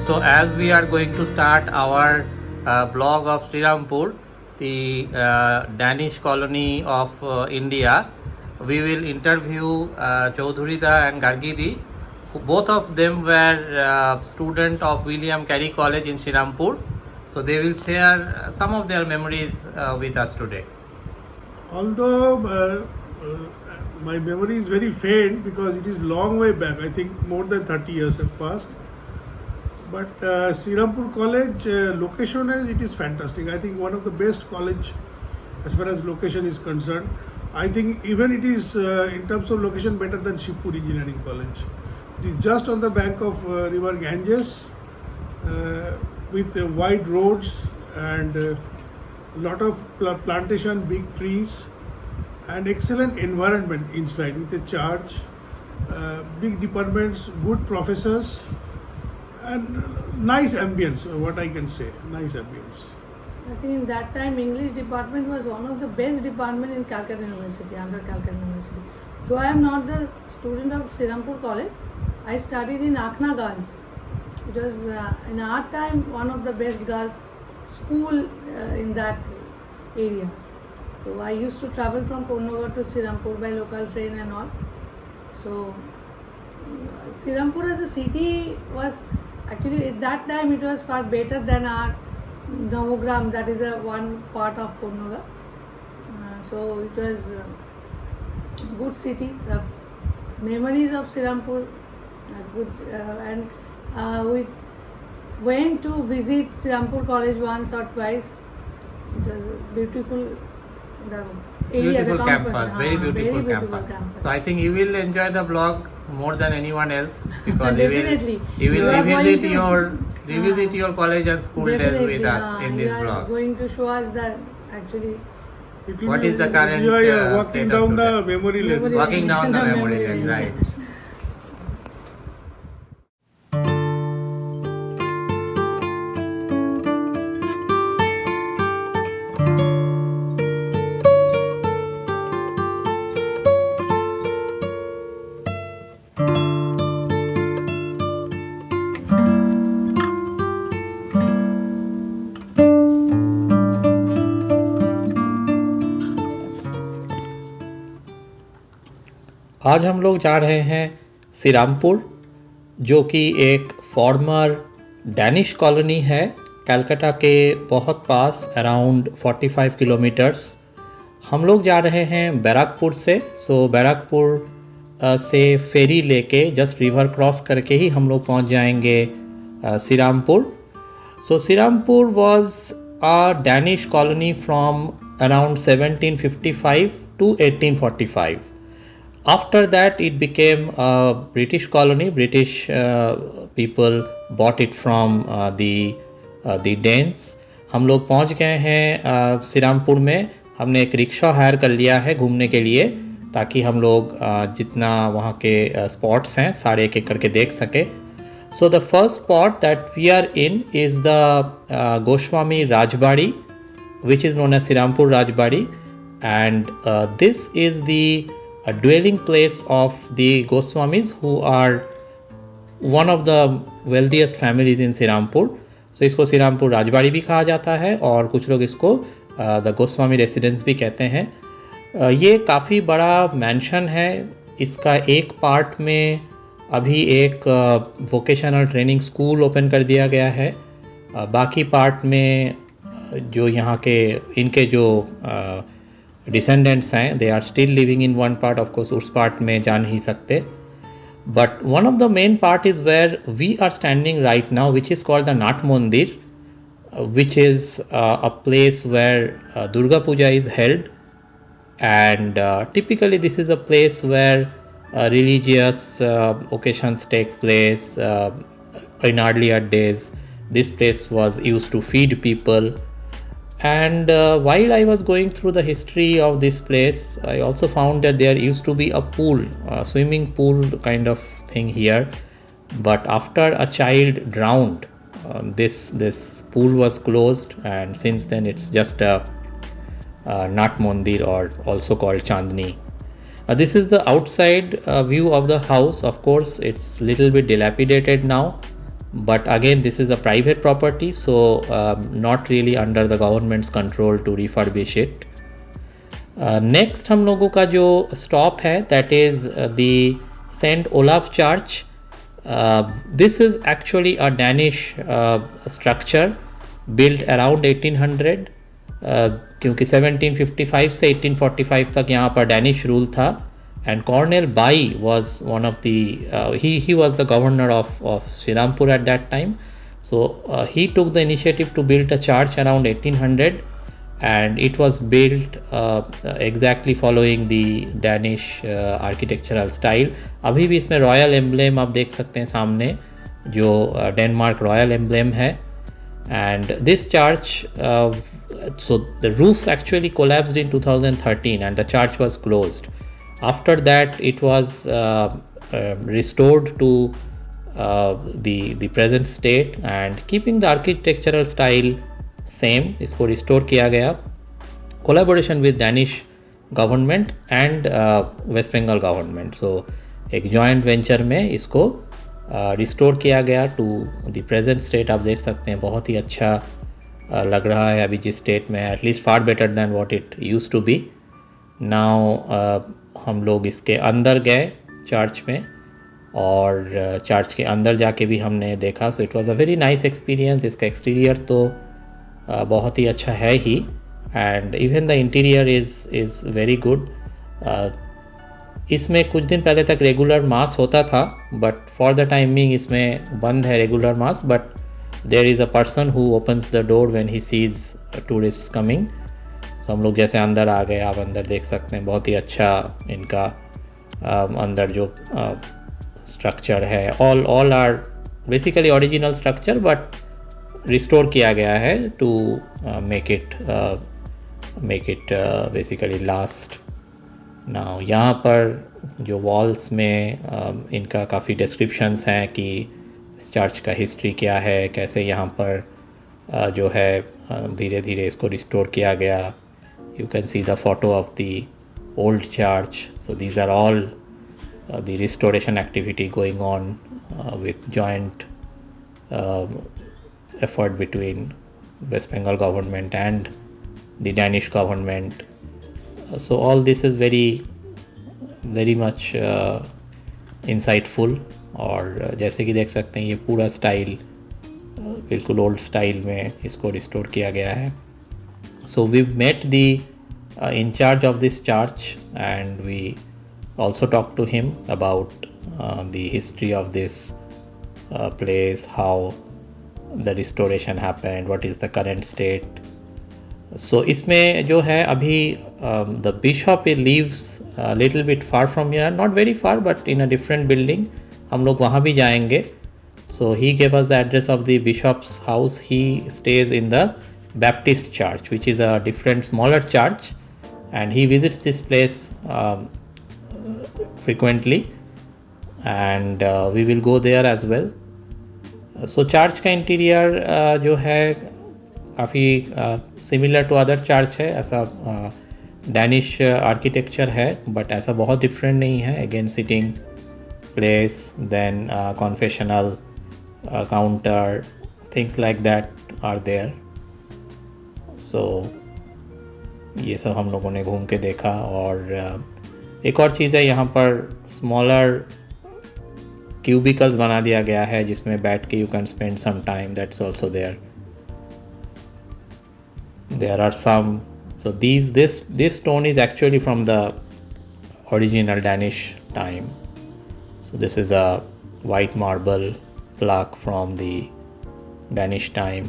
So as we are going to start our blog of Serampore, the Danish colony of India, we will interview Chaudhurida and Gargidi. Both of them were students of William Carey College in Serampore. So they will share some of their memories with us today. Although my memory is very faint because it is long way back, I think more than 30 years have passed. But Serampore College, location it is fantastic. I think one of the best college as far as location is concerned. I think even it is in terms of location better than Shivpur Engineering College. It is just on the bank of river Ganges with wide roads and lot of plantation, big trees and excellent environment inside with a church, big departments, good professors and nice ambience, what I can say, nice ambience. I think in that time English department was one of the best department in Calcutta University, under Calcutta University. Though I am not the student of Serampore College, I studied in Akhna Girls. It was in our time one of the best girls school in that area. So I used to travel from Nagar to Serampore by local train and all. So Serampore as a city was actually at that time it was far better than our Navagram, that is a one part of Konagar. So it was a good city. The memories of Serampore are good, and we went to visit Serampore College once or twice. It was beautiful. The area, Beautiful the campus, very beautiful campus. So I think you will enjoy the blog more than anyone else because Definitely. you will You are revisit going to- your college and school days with us in this you are blog. going to show us that actually It will What be- is the current walking status down today? the memory lane. Memory Walking down the The memory memory lane, lane. right? आज हम लोग जा रहे हैं सिरामपुर, जो कि एक farmer Danish colony है कलकत्ता के बहुत पास, अराउंड 45 किलोमीटर्स। हम लोग जा रहे हैं बैराकपुर से। सो बैराकपुर से फेरी लेके जस्ट रिवर क्रॉस करके ही हम लोग पहुंच जाएंगे Serampore. So Serampore was a Danish colony from around 1755 to 1845. After that, it became a British colony. British people bought it from the Danes. हम लोग पहुंच गए हैं सिरामपुर में। हमने एक रिक्शा हायर कर लिया है घूमने के लिए, ताकि हम लोग जितना वहाँ के स्पॉट्स हैं सारे एक एक करके देख सके। So the first spot that we are in is the Goswami Rajbari, which is known as Serampore Rajbari, and this is the a dwelling place of the Goswamis, who are one of the wealthiest families in Serampore. So इसको सिरामपुर राजबाड़ी भी कहा जाता है और कुछ लोग इसको the Goswami residence भी कहते हैं। ये काफ़ी बड़ा मैंशन है। इसका एक पार्ट में अभी एक वोकेशनल ट्रेनिंग स्कूल ओपन कर दिया गया है। बाकी पार्ट में जो यहाँ के इनके जो डिसेंडेंट्स हैं, they are still living in one part. Of course उस पार्ट में जा नहीं सकते, but one of the main part is where we are standing right now, which is called the Nat Mandir, which is a place where Durga Puja is held, and typically this is a place where religious occasions take place. In earlier days, this place was used to feed people. And while I was going through the history of this place, I also found that there used to be a pool, a swimming pool kind of thing here. But after a child drowned, this pool was closed, and since then it's just a Nat Mandir, or also called Chandni. This is the outside view of the house. Of course, it's little bit dilapidated now, but again this is a private property, so not really under the government's control to refurbish it. Next हम लोगों का जो stop है that is the saint Olav church. This is actually a Danish structure built around 1800, क्योंकि 1755 से 1845 तक यहाँ पर डैनिश रूल था. And colonel Bie was one of the he was the governor of Shrirampur at that time. So he took the initiative to build a church around 1800 and it was built exactly following the Danish architectural style. अभी भी इसमें royal emblem आप देख सकते हैं सामने, जो Denmark royal emblem है. and this church so the roof actually collapsed in 2013 and the church was closed. After that it was restored to the present state and keeping the architectural style सेम. इसको restore किया गया collaboration with Danish government and West Bengal government. So एक joint venture में इसको restore किया गया to the present state. आप देख सकते हैं बहुत ही अच्छा लग रहा है अभी जिस स्टेट में, at least far better than what it used to be. Now हम लोग इसके अंदर गए चर्च में, और चर्च के अंदर जाके भी हमने देखा. So it was a very nice experience. इसका एक्सटीरियर तो बहुत ही अच्छा है ही, and even the interior is very good. इसमें कुछ दिन पहले तक रेगुलर मास होता था, बट फॉर द टाइमिंग इसमें बंद है regular mass. But there is a person who opens the door when he sees tourist coming. So हम लोग जैसे अंदर आ गए, आप अंदर देख सकते हैं बहुत ही अच्छा इनका अंदर जो स्ट्रक्चर है. All are basically original structure but restore किया गया है to make it basically last. Now यहाँ पर जो वॉल्स में इनका काफ़ी डिस्क्रिप्शंस हैं कि इस चर्च का हिस्ट्री क्या है, कैसे यहाँ पर जो है धीरे धीरे इसको रिस्टोर किया गया. You can see the photo of the old church. So these are all the restoration activity going on with joint effort between West Bengal government and the Danish government. So all this is very much insightful. और जैसे कि देख सकते हैं ये पूरा style बिल्कुल old style में इसको रिस्टोर किया गया है. So we met the in charge of this church and we also talked to him about the history of this place, how the restoration happened, what is the current state. So इसमें जो है अभी the bishop lives a little bit far from here, not very far but in a different building. हम लोग वहाँ भी जाएंगे. So he gave us the address of the bishop's house. He stays in the Baptist church, which is a different smaller church, and he visits this place frequently, and we will go there as well. So church का interior जो है काफ़ी similar to other church है. ऐसा Danish architecture है but ऐसा बहुत different नहीं है. Again sitting place, then confessional counter, things like that are there. So ये सब हम लोगों ने घूम के देखा. और एक और चीज़ है यहाँ पर स्मॉलर क्यूबिकल्स बना दिया गया है जिसमें बैठ के you can spend some time. That's also there are some. So this stone is actually from the original Danish time. So this is a white marble plaque from the Danish time.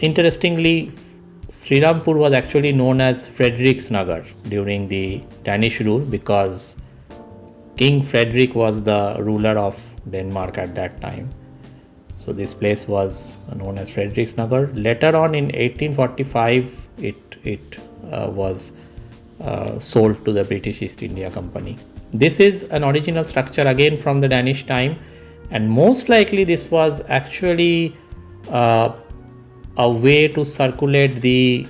Interestingly, Serampore was actually known as Frederick's Nagar during the Danish rule because King Frederick was the ruler of Denmark at that time. So this place was known as Frederick's Nagar. Later on in 1845, it was sold to the British East India Company. This is an original structure again from the Danish time, and most likely this was actually a way to circulate the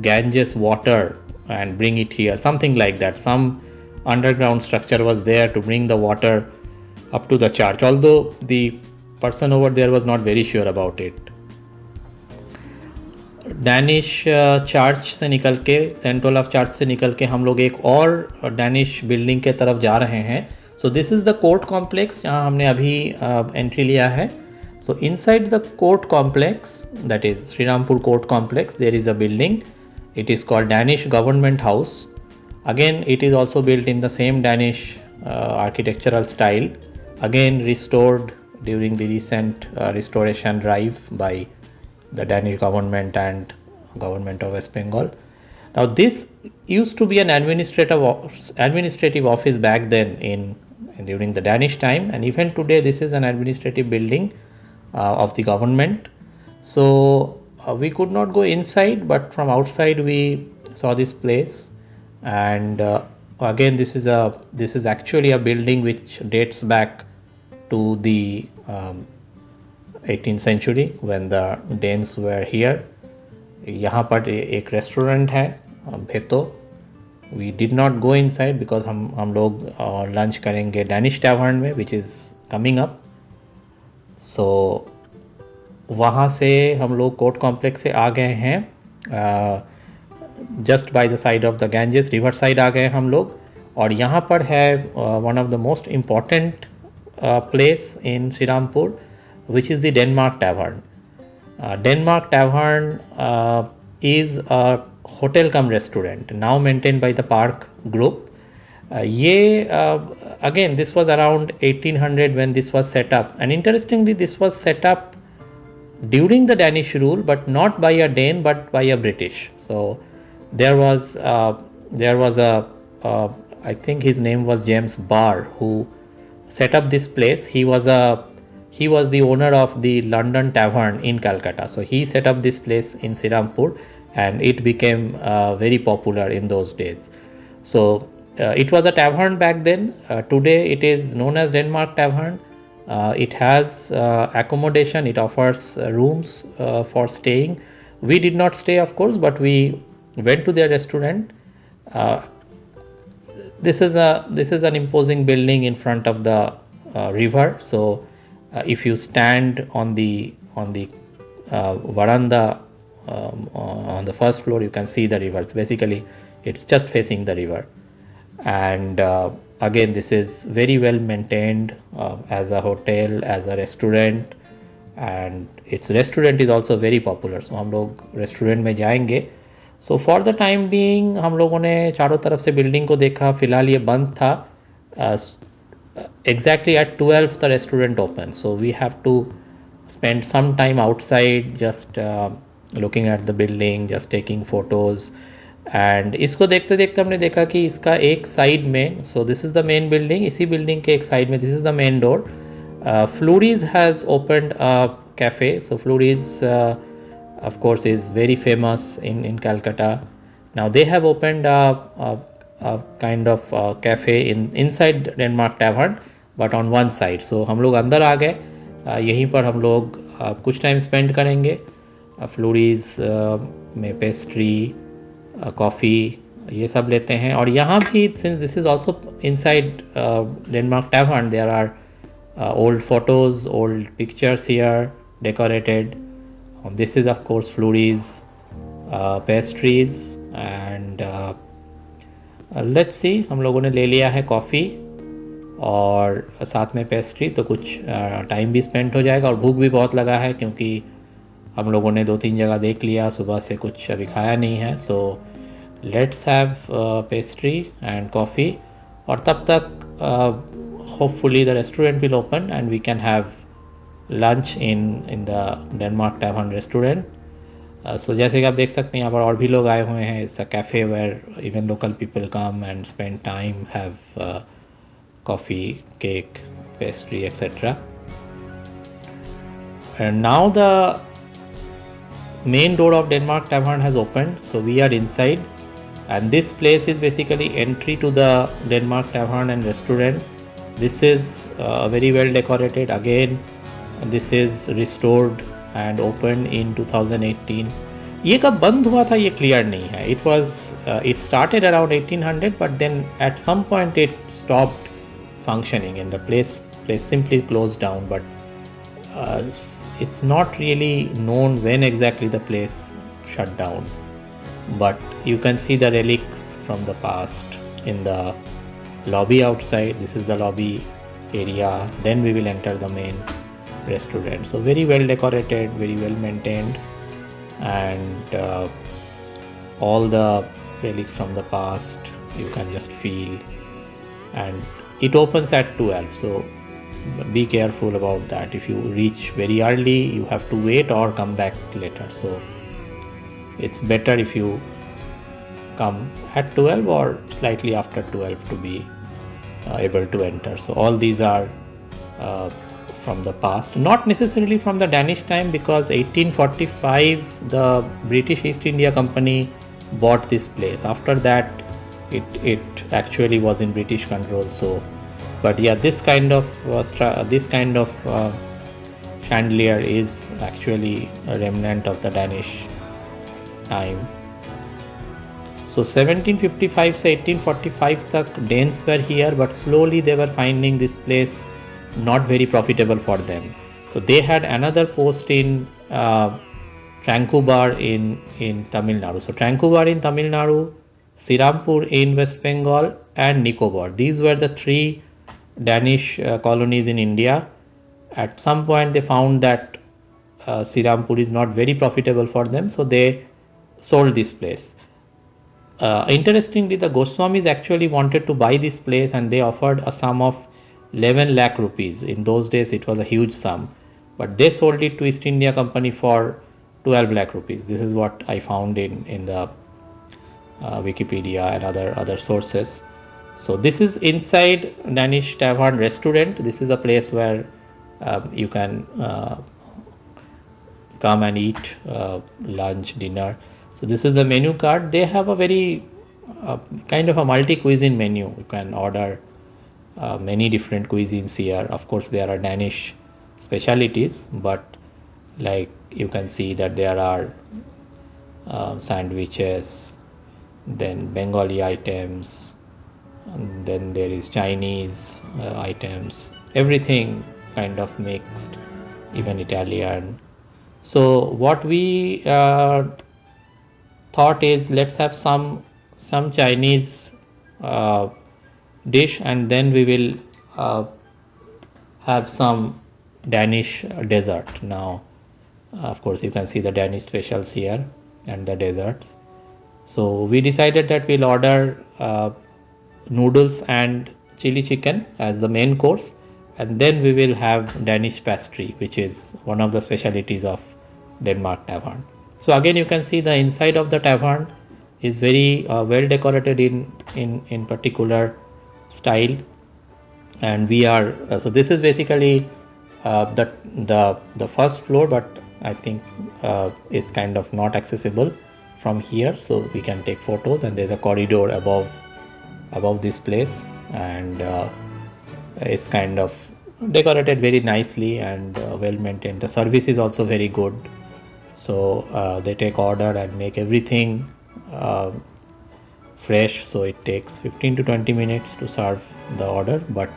Ganges water and bring it here, something like that. Some underground structure was there to bring the water up to the church. Although the person over there was not very sure about it. Danish church से निकल के, Saint Olaf church से निकल के हम लोग एक और डैनिश बिल्डिंग के तरफ जा रहे हैं. So this is the court complex जहाँ हमने अभी एंट्री लिया है. So inside the court complex, that is Shrirampur court complex, there is a building. It is called Danish government house. Again it is also built in the same Danish architectural style, again restored during the recent restoration drive by the Danish government and government of West Bengal. Now this used to be an administrative office back then during the Danish time, and even today this is an administrative building of the government. So we could not go inside, but from outside we saw this place. And again this is actually a building which dates back to the 18th century when the Danes were here. यहाँ पर एक restaurant है भेतो. We did not go inside because हम लोग lunch करेंगे Danish tavern में, which is coming up. So वहाँ से हम लोग कोर्ट कॉम्प्लेक्स से आ गए हैं. Just by the side of the Ganges river side आ गए हम लोग. और यहाँ पर है one of the most important place in Shrirampur, which is the Denmark Tavern. Denmark Tavern is a hotel cum restaurant now maintained by the Park Group. Again this was around 1800 when this was set up, and interestingly this was set up during the Danish rule, but not by a Dane but by a British. So there was a I think his name was James Barr who set up this place. He was the owner of the London Tavern in Calcutta. So he set up this place in Serampore, and it became very popular in those days. So it was a tavern back then. Today it is known as Denmark Tavern. It has accommodation. It offers rooms for staying. We did not stay, of course, but we went to their restaurant. This is an imposing building in front of the river. So if you stand on the veranda on the first floor, you can see the river. So basically it's just facing the river. And again this is very well maintained as a hotel, as a restaurant, and its restaurant is also very popular. So हम लोग restaurant में जाएंगे. So for the time being हम लोगों ने चारों तरफ से बिल्डिंग को देखा. फिलहाल ये बंद था. Exactly at 12 the restaurant opens, so we have to spend some time outside just looking at the building, just taking photos. And इसको देखते देखते हमने देखा कि इसका एक साइड में, so this is the main building, इसी बिल्डिंग के एक साइड में, this is the main door, Flurys has opened a cafe. So Flurys of course is very famous in Calcutta. Now they have opened a kind of cafe inside Denmark Tavern, but on one side. So हम लोग अंदर आ गए. यहीं पर हम लोग कुछ time spend करेंगे. फ्लोरीज में पेस्ट्री, कॉफ़ी, ये सब लेते हैं. और यहाँ भी since this is also inside Denmark tavern, there are old photos, old pictures here decorated. This is of course Flurys pastries. And let's see, हम लोगों ने ले लिया है कॉफ़ी और साथ में पेस्ट्री, तो कुछ टाइम भी स्पेंड हो जाएगा. और भूख भी बहुत लगा है क्योंकि हम लोगों ने 2-3 जगह देख लिया, सुबह से कुछ अभी खाया नहीं है. So let's have pastry and coffee. और तब तक hopefully the restaurant will open and we can have lunch in the Denmark Tavern restaurant. So जैसे कि आप देख सकते हैं यहाँ पर और भी लोग आए हुए हैं. It's a cafe where even local people come and spend time, have coffee, cake, pastry, etc. And now the main door of Denmark Tavern has opened, so we are inside, and this place is basically entry to the Denmark Tavern and restaurant. This is very well decorated. Again, this is restored and opened in 2018. ये कब बंद हुआ था ये clear नहीं है. It started around 1800, but then at some point it stopped functioning and the place simply closed down. But it's not really known when exactly the place shut down, but you can see the relics from the past in the lobby outside. This is the lobby area, then we will enter the main restaurant. So very well decorated, very well maintained, and all the relics from the past you can just feel. And it opens at 12, so be careful about that. If you reach very early, you have to wait or come back later. So it's better if you come at 12 or slightly after 12 to be able to enter. So all these are from the past, not necessarily from the Danish time, because 1845 the British East India Company bought this place. After that it actually was in British control. So but yeah, this kind of chandelier is actually a remnant of the Danish time. So 1755 से 1845 तक Danes were here, but slowly they were finding this place not very profitable for them. So they had another post in Tranquebar in Tamil Nadu. So Tranquebar in Tamil Nadu, Serampore in West Bengal, and Nicobar. These were the three Danish colonies in India. At some point they found that Serampore is not very profitable for them, so they sold this place. Interestingly, the Goswamis actually wanted to buy this place, and they offered a sum of 11 lakh rupees. In those days it was a huge sum, but they sold it to East India Company for 12 lakh rupees. This is what I found in the Wikipedia and other sources. So this is inside Danish Tavern restaurant. This is a place where you can come and eat lunch, dinner. So this is the menu card. They have a very kind of a multi-cuisine menu. You can order many different cuisines here. Of course there are Danish specialities, but like you can see that there are sandwiches, then Bengali items, and then there is Chinese items, everything kind of mixed, even Italian. So what we thought is, let's have some Chinese dish, and then we will have some Danish dessert. Now of course you can see the Danish specials here and the desserts. So we decided that we'll order noodles and chili chicken as the main course, and then we will have Danish pastry, which is one of the specialities of Denmark Tavern. So again you can see the inside of the tavern is very well decorated in particular style, and we are so this is basically the first floor, but I think it's kind of not accessible from here, so we can take photos, and there's a corridor above this place, and it's kind of decorated very nicely and well maintained. The service is also very good, so they take order and make everything fresh, so it takes 15 to 20 minutes to serve the order, but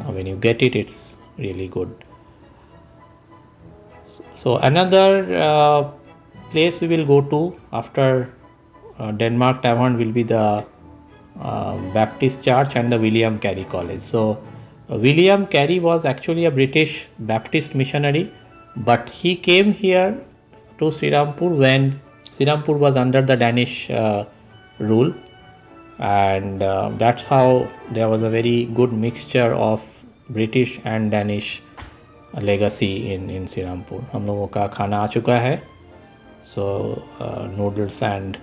when you get it, it's really good. So another place we will go to after Denmark Tavern will be the Baptist Church and the William Carey College. So William Carey was actually a British Baptist missionary, but he came here to Serampore when Serampore was under the Danish rule, and that's how there was a very good mixture of British and Danish legacy in Serampore. हम लोगों का खाना आ चुका है, so noodles and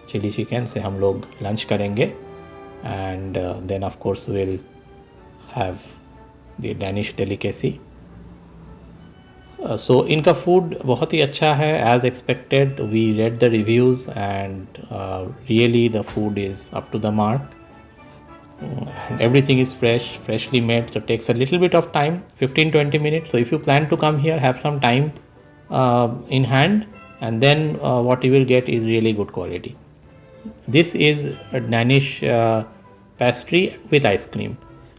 chili chicken से हम लोग lunch करेंगे, and then of course we'll have the Danish delicacy. So इनका food बहुत ही अच्छा है, as expected. We read the reviews, and really the food is up to the mark. Everything is freshly made, so it takes a little bit of time, 15-20 minutes. So if you plan to come here, have some time in hand, and then what you will get is really good quality. This is a Danish pastry with ice cream.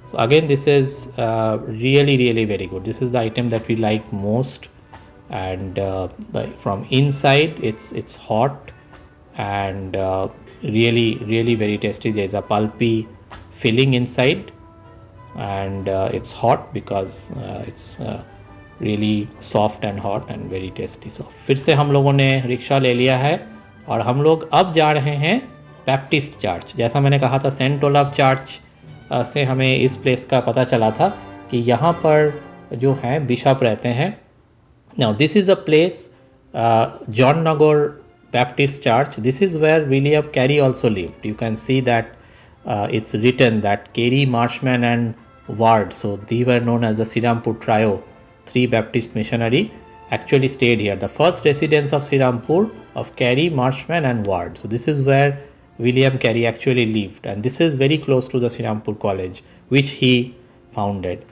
So again, this is really very good. This is the item that we like most, and from inside it's hot and really very tasty. There's a pulpy filling inside, and it's hot because it's really soft and hot and very tasty. So फिर से हम लोगों ने rickshaw ले लिया है और हम लोग अब जा रहे हैं बैप्टिस्ट चर्च. जैसा मैंने कहा था, सेंट ओलाव चर्च से हमें इस प्लेस का पता चला था कि यहाँ पर जो हैं बिशप रहते हैं. Now this is a place, John Nagar Baptist Church. This is where William Carey also lived. You can see that it's written that Carey, Marshman and Ward, so they were known as the Serampore Trio, 3 Baptist missionary actually stayed here. The first residence of Serampore of Carey, Marshman and Ward. So this is where William Carey actually lived, and this is very close to the Serampore College which he founded.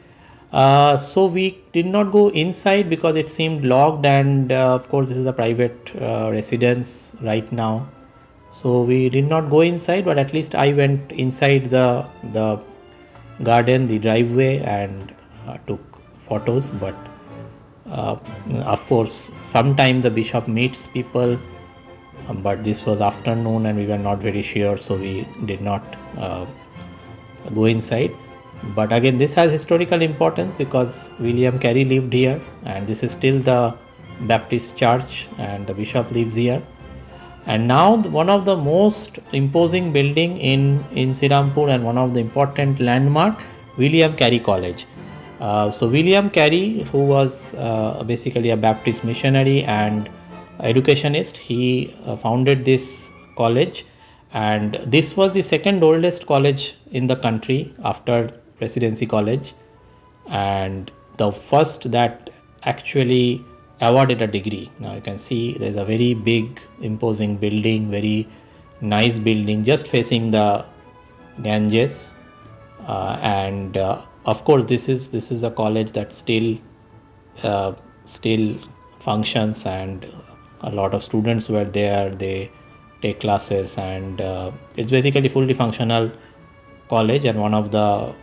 So we did not go inside because it seemed locked, and of course this is a private residence right now, so we did not go inside, but at least I went inside the garden, the driveway, and took photos. But of course sometime the bishop meets people, but this was afternoon and we were not very sure, so we did not go inside. But again, this has historical importance because William Carey lived here, and this is still the Baptist church, and the bishop lives here. And now one of the most imposing building in Serampore and one of the important landmark, William Carey College. So William Carey, who was basically a Baptist missionary and educationist, he founded this college, and this was the second oldest college in the country after Presidency College, and the first that actually awarded a degree. Now you can see there's a very big imposing building, very nice building just facing the Ganges, and of course this is a college that still functions, and a lot of students were there. They take classes, and it's basically fully functional college and one of the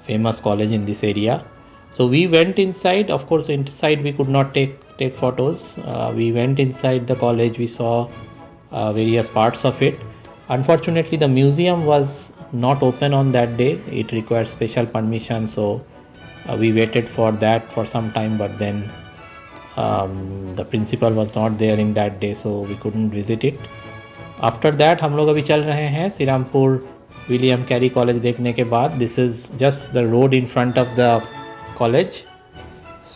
famous college in this area. So we went inside. Of course inside we could not take photos. We went inside the college. We saw various parts of it. Unfortunately the museum was not open on that day. It required special permission, so we waited for that for some time, but then the principal was not there in that day, so we couldn't visit it. After that हम लोग अभी चल रहे हैं Serampore William Carey college देखने के बाद. This is just the road in front of the college.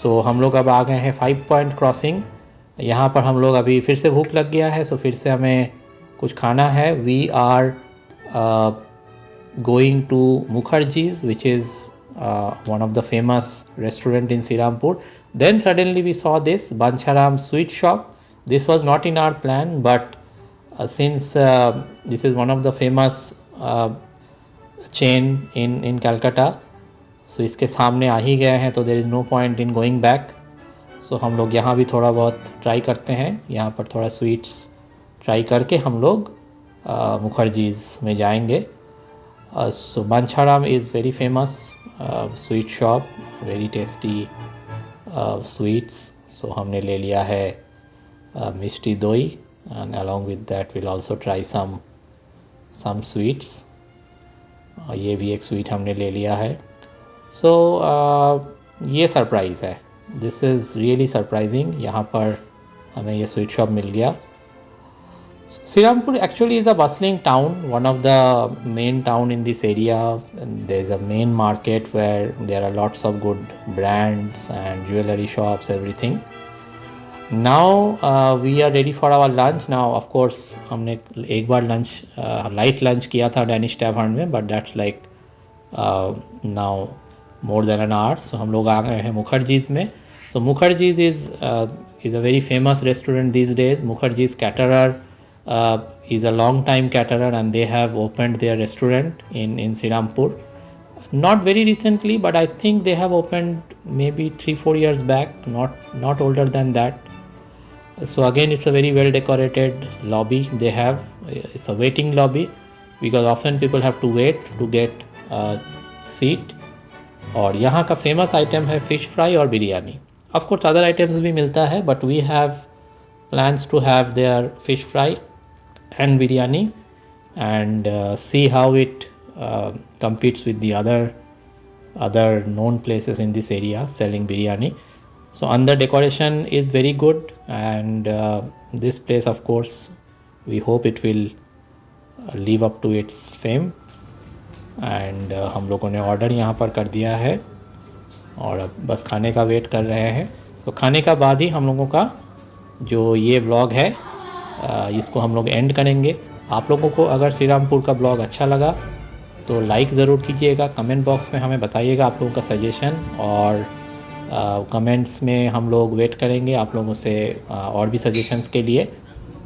So हम लोग अब आ गए हैं 5 पॉइंट क्रॉसिंग. यहाँ पर हम लोग अभी फिर से भूख लग गया है, सो फिर से हमें कुछ खाना है. We are going to Mukherjee's which is one of the famous restaurant in Serampore. Then suddenly we saw this Bancharam sweet shop. This was not in our plan, but since this is one of the famous chain in Calcutta, so इसके सामने आ ही गए हैं, तो there is no point in going back. So हम लोग यहाँ भी थोड़ा बहुत ट्राई करते हैं. यहाँ पर थोड़ा स्वीट्स ट्राई करके हम लोग मुखर्जीज में जाएंगे. So Bancharam is very famous sweet shop, very tasty sweets. So हमने ले लिया है मिष्टी दोई, and along with that we'll also try some sweets. ये भी एक स्वीट हमने ले लिया है. So ये सरप्राइज़ है. This is really surprising. यहाँ पर हमें ये स्वीट शॉप मिल गया. Serampore actually is a bustling town, one of the main town in this area. There is a main market where there are lots of good brands and jewelry shops, everything. Now we are ready for our lunch. Now of course हमने एक बार lunch light lunch किया था Danish Tavern में, but that's like now more than an hour. So हम लोग आ गए हैं मुखर्जीज में. So Mukherjee's is a very famous restaurant these days. Mukherjee's caterer is a long time caterer, and they have opened their restaurant in Serampore. Not very recently, but I think they have opened maybe 3-4 years back, not older than that. So again, it's a very well decorated lobby they have. It's a waiting lobby because often people have to wait to get seat. और यहाँ का famous item है fish fry और biryani. Of course other items भी मिलता है, but we have plans to have there fish fry and biryani and see how it competes with the other known places in this area selling biryani. So under decoration is very good, and this place of course we hope it will live up to its fame. and हम लोगों ने order यहाँ पर कर दिया है और अब बस खाने का वेट कर रहे हैं। तो खाने का बाद ही हम लोगों का जो ये व्लॉग है इसको हम लोग एंड करेंगे। आप लोगों को अगर श्रीरामपुर का ब्लॉग अच्छा लगा तो लाइक ज़रूर कीजिएगा, कमेंट बॉक्स में हमें बताइएगा आप लोगों का सजेशन, और कमेंट्स में हम लोग वेट करेंगे आप लोगों से और भी सजेशंस के लिए।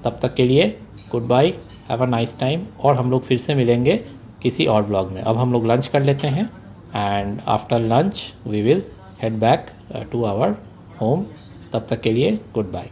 तब तक के लिए good bye, have a nice time, और हम लोग फिर से मिलेंगे किसी और ब्लॉग में। अब हम लोग लंच कर लेते हैं and after lunch we will head back to our home. तब तक के लिए गुड बाय।